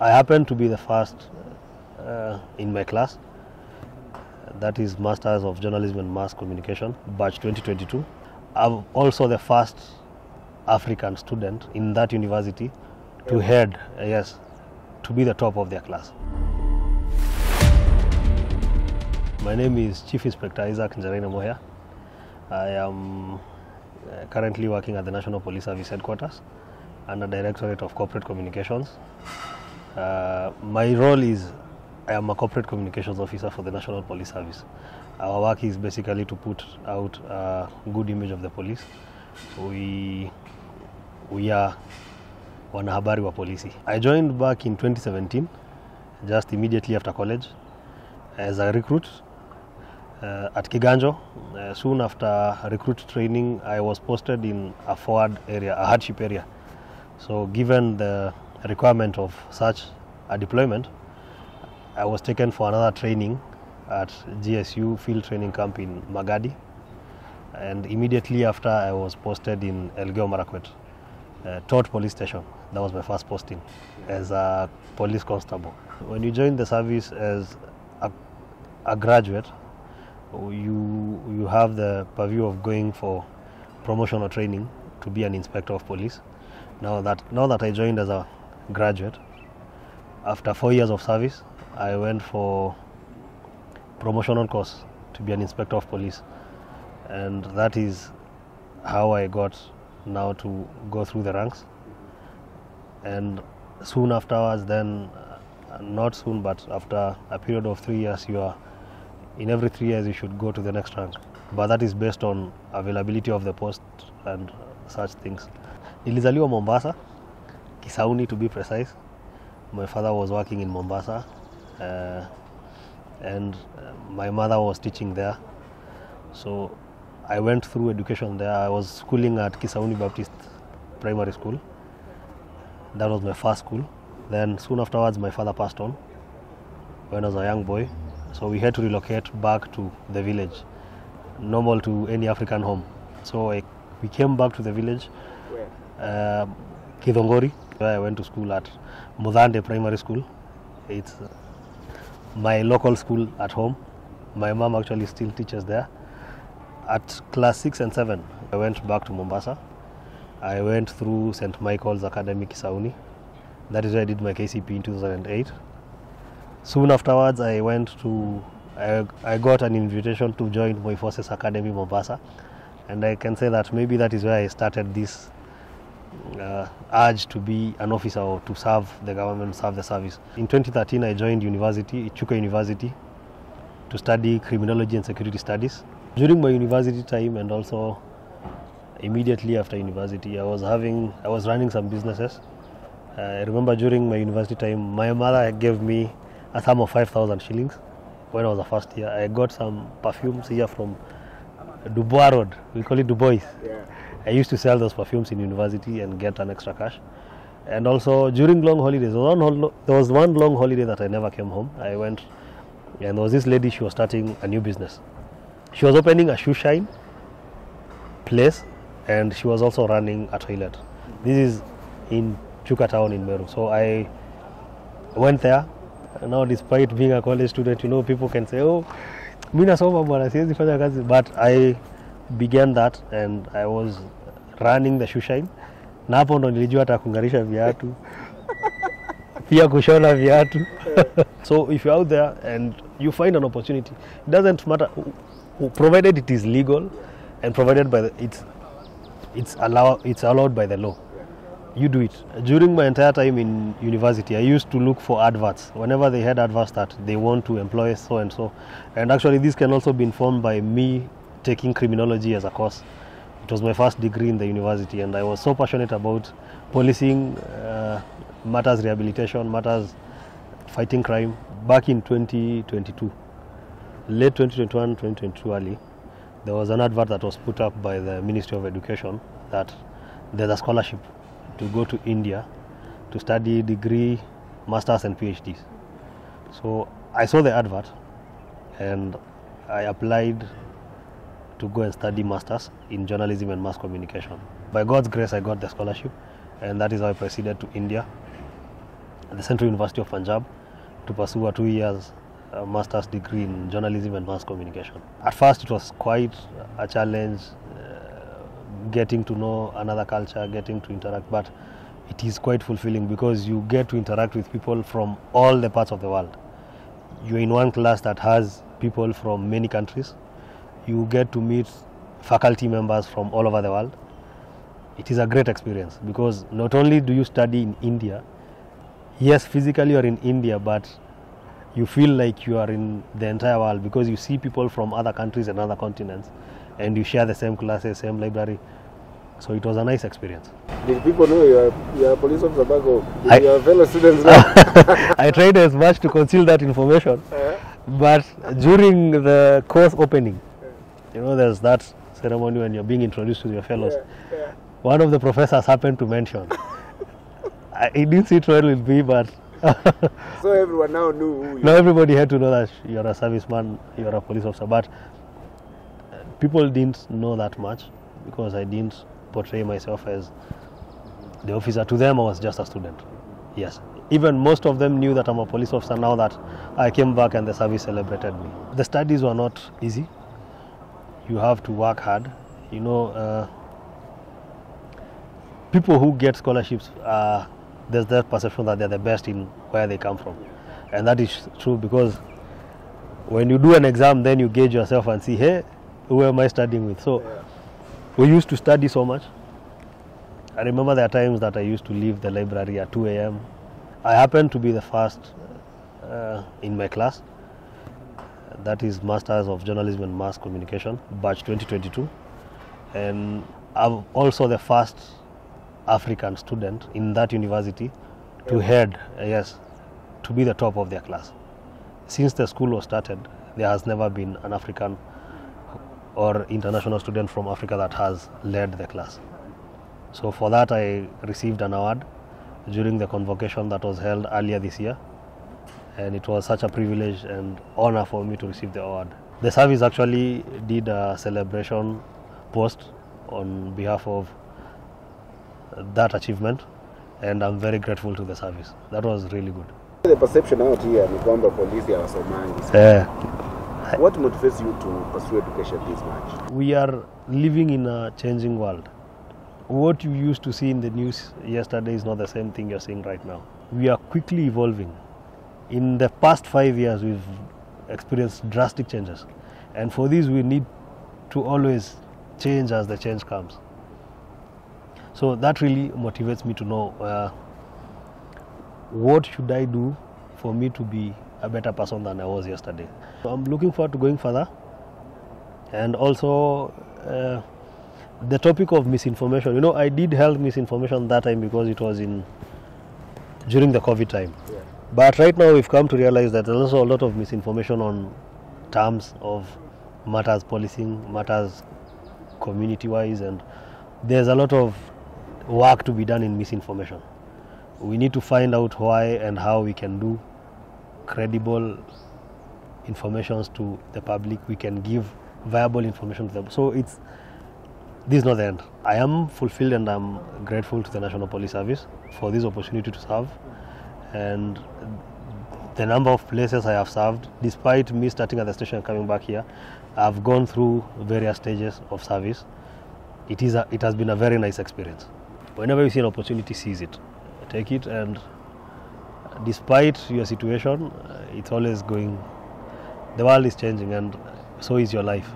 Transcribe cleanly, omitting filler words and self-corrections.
I happened to be the first in my class. That is Masters of Journalism and Mass Communication, batch 2022. I'm also the first African student in that university to head, to be the top of their class. My name is Chief Inspector Isaac Njiraini. I am currently working at the National Police Service Headquarters under Directorate of Corporate Communications. My role is I am a Corporate Communications Officer for the National Police Service. Our work is basically to put out a good image of the police. We are wanahabari wa polisi. I joined back in 2017, just immediately after college, as a recruit at Kiganjo. Soon after recruit training, I was posted in a forward area, a hardship area. So given the requirement of such a deployment, I was taken for another training at GSU field training camp in Magadi. And immediately after, I was posted in Elgeyo Marakwet, Tot police station. That was my first posting as a police constable. When you join the service as a graduate, you have the purview of going for promotional training to be an inspector of police. Now that I joined as a graduate, after 4 years of service, I went for promotional course to be an inspector of police, and that is how I got now to go through the ranks. And soon afterwards, then not soon, but after a period of 3 years, in every 3 years you should go to the next rank, but that is based on availability of the post and such things. Nilizaliwa Mombasa, Kisauni to be precise. My father was working in Mombasa, and my mother was teaching there. So I went through education there. I was schooling at Kisauni Baptist Primary School. That was my first school. Then soon afterwards, my father passed on when I was a young boy. So we had to relocate back to the village, normal to any African home. So we came back to the village, Kidongori, where I went to school at Mudhande Primary School. It's my local school at home. My mom actually still teaches there. At class 6 and 7, I went back to Mombasa. I went through St. Michael's Academy, Kisauni. That is where I did my KCP in 2008. Soon afterwards, I got an invitation to join Moi Forces Academy, Mombasa. And I can say that maybe that is where I started this urge to be an officer or to serve the government, serve the service. In 2013, I joined university, Chuka University, to study criminology and security studies. During my university time and also immediately after university, I was running some businesses. I remember during my university time, my mother gave me a sum of 5,000 shillings when I was a first year. I got some perfumes here from Dubois Road. We call it Dubois. Yeah. I used to sell those perfumes in university and get an extra cash. And also during long holidays, there was one long holiday that I never came home. I went, and there was this lady, she was starting a new business. She was opening a shoe shine place, and she was also running a toilet. This is in Chuka town in Meru. So I went there. Now, despite being a college student, people can say, oh, but I began that, and I was running the shoe shine. Na hapo ndo nilijua hata kungarisha viatu, pia kushona viatu. So if you're out there and you find an opportunity, it doesn't matter, provided it is legal and provided by it's allowed by the law. You do it. During my entire time in university, I used to look for adverts. Whenever they had adverts that they want to employ so and so. And actually this can also be informed by me taking criminology as a course. It was my first degree in the university, and I was so passionate about policing, matters rehabilitation, matters fighting crime. Back in 2022, late 2021, 2022 early, there was an advert that was put up by the Ministry of Education that there's a scholarship to go to India to study degree, masters and PhDs. So I saw the advert and I applied to go and study masters in journalism and mass communication. By God's grace, I got the scholarship, and that is how I proceeded to India. at the Central University of Punjab to pursue a 2 years master's degree in journalism and mass communication. At first it was quite a challenge, getting to know another culture, getting to interact, but it is quite fulfilling because you get to interact with people from all the parts of the world. You're in one class that has people from many countries. You get to meet faculty members from all over the world. It is a great experience because not only do you study in India, yes, physically you're in India, but you feel like you are in the entire world because you see people from other countries and other continents and you share the same classes, same library. So it was a nice experience. Did people know you're a police officer back home? Did your fellow students know? I tried as much to conceal that information, but during the course opening, you know, there's that ceremony when you're being introduced to your fellows. One of the professors happened to mention. He didn't sit well with me, but so everyone now knew who you now everybody had to know that you're a serviceman, you're a police officer, but people didn't know that much because I didn't portray myself as the officer. To them I was just a student. Yes, even most of them knew that I'm a police officer now that I came back and the service celebrated me. The studies were not easy. You have to work hard. You know, people who get scholarships, there's that perception that they're the best in where they come from, and that is true because when you do an exam, then you gauge yourself and see, hey, who am I studying with? So we used to study so much. I remember there are times that I used to leave the library at 2 a.m. I happened to be the first in my class. That is Masters of Journalism and Mass Communication, batch 2022. And I'm also the first African student in that university to head, to be the top of their class. Since the school was started, there has never been an African or international student from Africa that has led the class. So for that I received an award during the convocation that was held earlier this year, and it was such a privilege and honor for me to receive the award. The service actually did a celebration post on behalf of that achievement, and I'm very grateful to the service. That was really good. The perception out here ni kwamba polisi hawasomangi. What motivates you to pursue education this much? We are living in a changing world. What you used to see in the news yesterday is not the same thing you're seeing right now. We are quickly evolving. In the past 5 years, we've experienced drastic changes. And for this, we need to always change as the change comes. So that really motivates me to know what should I do for me to be a better person than I was yesterday. So I'm looking forward to going further. And also the topic of misinformation. You know, I did help misinformation that time because it was during the COVID time. But right now we've come to realize that there's also a lot of misinformation on terms of matters policing, matters community-wise, and there's a lot of work to be done in misinformation. We need to find out why and how we can do credible information to the public. We can give viable information to them. So this is not the end. I am fulfilled and I'm grateful to the National Police Service for this opportunity to serve, and the number of places I have served. Despite me starting at the station and coming back here, I've gone through various stages of service. It has been a very nice experience. Whenever you see an opportunity, seize it, take it, and despite your situation, it's always going. The world is changing, and so is your life.